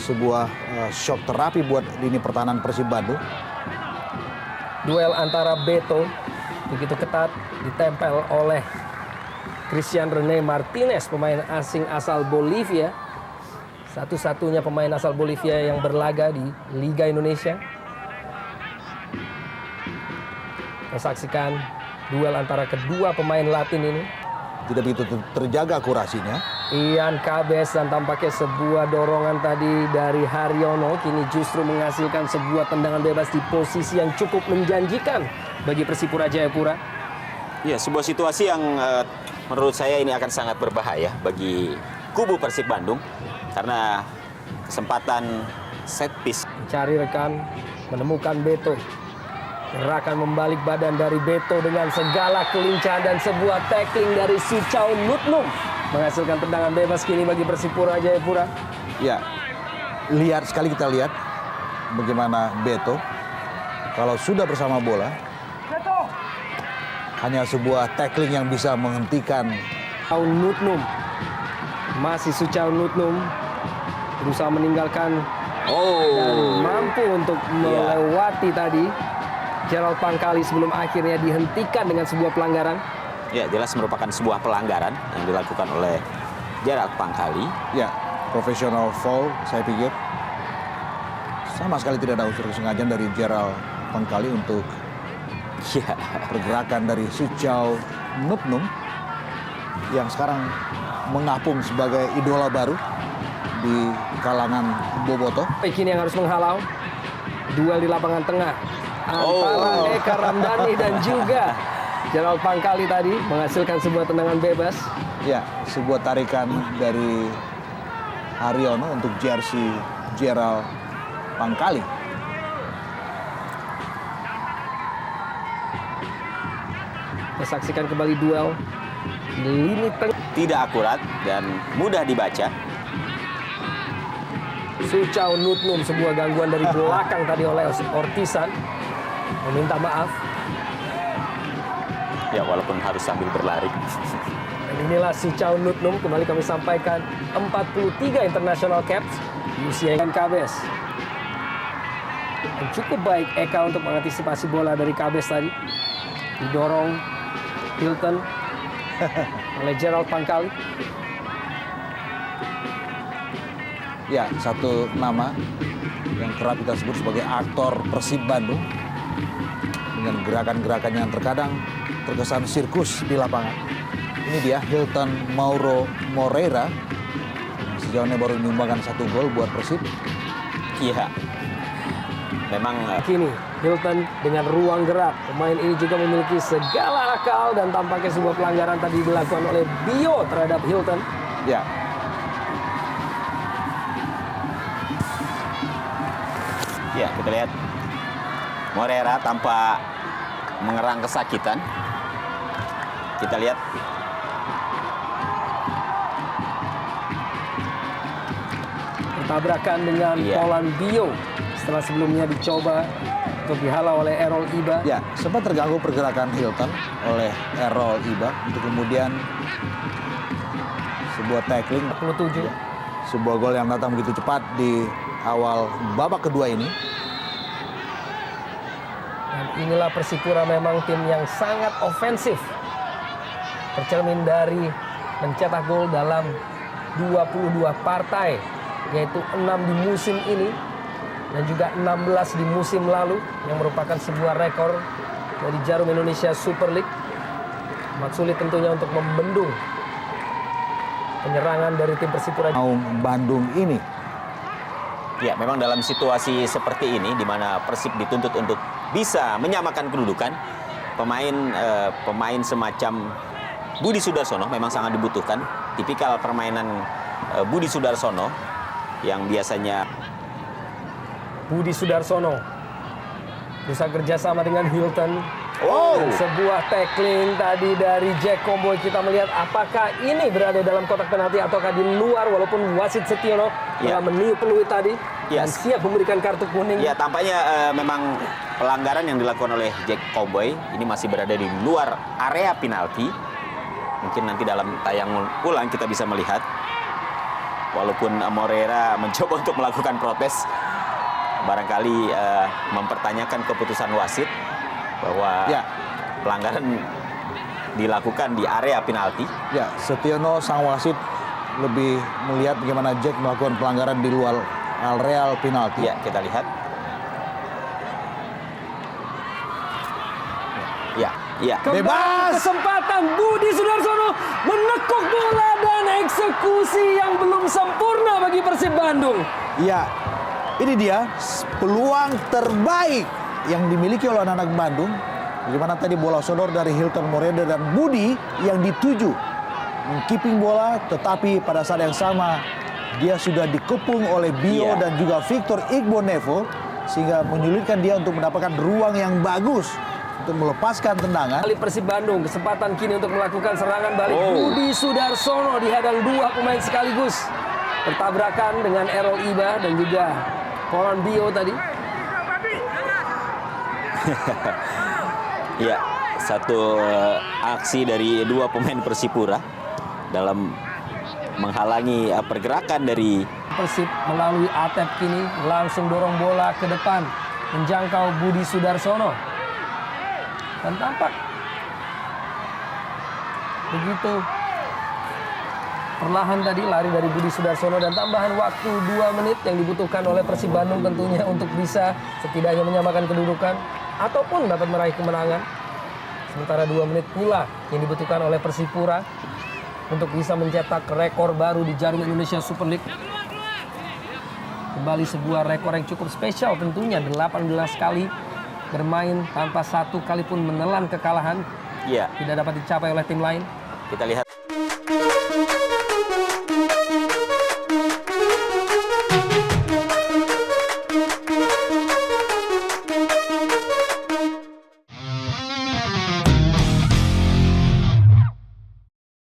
sebuah shock terapi buat lini pertahanan Persib Bandung. Duel antara Beto begitu ketat ditempel oleh Christian Rene Martinez, pemain asing asal Bolivia. Satu-satunya pemain asal Bolivia yang berlaga di Liga Indonesia. Kita saksikan duel antara kedua pemain Latin ini. Tidak begitu terjaga akurasinya. Ian Cabes, dan tampaknya sebuah dorongan tadi dari Haryono kini justru menghasilkan sebuah tendangan bebas di posisi yang cukup menjanjikan bagi Persipura Jayapura. Ya, sebuah situasi yang menurut saya ini akan sangat berbahaya bagi kubu Persib Bandung karena kesempatan set piece. Mencari rekan, menemukan Beto. Gerakan membalik badan dari Beto dengan segala kelincahan dan sebuah tackling dari Suchau Nutnum menghasilkan tendangan bebas kini bagi Persipura Jayapura. Ya, sekali kita lihat bagaimana Beto kalau sudah bersama bola, hanya sebuah tackling yang bisa menghentikan. Suchau Nutnum, masih Suchau Nutnum berusaha meninggalkan dan mampu untuk melewati tadi Gerald Pangkali sebelum akhirnya dihentikan dengan sebuah pelanggaran. Ya, jelas merupakan sebuah pelanggaran yang dilakukan oleh Gerald Pangkali. Ya, professional foul saya pikir. Sama sekali tidak ada unsur kesengajaan dari Gerald Pangkali untuk pergerakan dari Suchau Nutnum yang sekarang mengapung sebagai idola baru di kalangan Bobotoh. Kini yang harus menghalau duel di lapangan tengah antara Eka Ramdhani dan juga Gerald Pangkali tadi menghasilkan sebuah tendangan bebas. Ya, sebuah tarikan dari Haryono untuk jersey Gerald Pangkali. Kita saksikan kembali duel di lini tengah. Tidak akurat dan mudah dibaca. Suchau Nutnum, sebuah gangguan dari belakang tadi oleh Ortisan, meminta maaf. Ya, walaupun harus sambil berlari. Dan inilah Suchau Nutnum, kembali kami sampaikan 43 international caps di usia yang Cabes. Dan cukup baik Eka untuk mengantisipasi bola dari Cabes tadi. Didorong Hilton oleh Gerald Pangkali. Ya, satu nama yang kerap kita sebut sebagai aktor Persib Bandung dengan gerakan-gerakan yang terkadang terkesan sirkus di lapangan. Ini dia Hilton Mauro Moreira. Sejauh ini baru menyumbangkan 1 gol buat Persib. Iya. Memang Kini Hilton dengan ruang gerak. Pemain ini juga memiliki segala akal dan tampaknya sebuah pelanggaran tadi dilakukan oleh Bio terhadap Hilton. Ya. ya, kita lihat Moreira tanpa mengerang kesakitan. Kita lihat tabrakan dengan Polan Bio setelah sebelumnya dicoba untuk dihalau oleh Errol Iba. Ya, sempat terganggu pergerakan Hilton oleh Errol Iba untuk kemudian sebuah tackling. 47. Ya, sebuah gol yang datang begitu cepat di awal babak kedua ini. Dan inilah Persipura memang tim yang sangat ofensif. Tercermin dari mencetak gol dalam 22 partai, yaitu 6 di musim ini dan juga 16 di musim lalu, yang merupakan sebuah rekor dari Jarum Indonesia Super League. Amat sulit tentunya untuk membendung penyerangan dari tim Persipura Bandung ini. Ya, memang dalam situasi seperti ini di mana Persib dituntut untuk bisa menyamakan kedudukan, pemain semacam Budi Sudarsono memang sangat dibutuhkan. Tipikal permainan Budi Sudarsono yang biasanya Budi Sudarsono berusaha kerjasama dengan Hilton. Dan sebuah tackling tadi dari Jack Comboy. Kita melihat apakah ini berada dalam kotak penalti ataukah di luar, walaupun wasit Setiono telah meniup peluit tadi dan siap memberikan kartu kuning. Ya, tampaknya memang pelanggaran yang dilakukan oleh Jack Comboy ini masih berada di luar area penalti. Mungkin nanti dalam tayangan ulang kita bisa melihat. walaupun Moreira mencoba untuk melakukan protes, barangkali mempertanyakan keputusan wasit bahwa Ya. pelanggaran dilakukan di area penalti. Ya, Setiono sang wasit lebih melihat bagaimana Jack melakukan pelanggaran di luar area penalti. Ya, kita lihat. Ya, ya. Kembali Bebas. kesempatan Budi Sudarsono menekuk bola dan eksekusi yang belum sempurna bagi Persib Bandung. Ya, ini dia peluang terbaik yang dimiliki oleh anak-anak Bandung. Bagaimana tadi bola sodor dari Hilton Moreira dan Budi yang dituju mengkeeping bola, tetapi pada saat yang sama dia sudah dikepung oleh Bio Iya. dan juga Victor Igbonevo sehingga menyulitkan dia untuk mendapatkan ruang yang bagus untuk melepaskan tendangan. Kali Persib Bandung kesempatan kini untuk melakukan serangan balik. Oh. Budi Sudarsono dihadang dua pemain sekaligus. Bertabrakan dengan Errol Iba dan juga Polan Bio tadi. Ya, satu aksi dari dua pemain Persipura dalam menghalangi pergerakan dari Persib melalui Atep kini langsung dorong bola ke depan, menjangkau Budi Sudarsono. Dan tampak begitu perlahan tadi lari dari Budi Sudarsono dan tambahan waktu 2 menit yang dibutuhkan oleh Persib Bandung tentunya untuk bisa setidaknya menyamakan kedudukan ataupun dapat meraih kemenangan. Sementara 2 menit pula yang dibutuhkan oleh Persipura untuk bisa mencetak rekor baru di Jarum Indonesia Super League. Kembali sebuah rekor yang cukup spesial tentunya, 18 kali bermain tanpa satu kali pun menelan kekalahan. ya, Tidak dapat dicapai oleh tim lain. kita lihat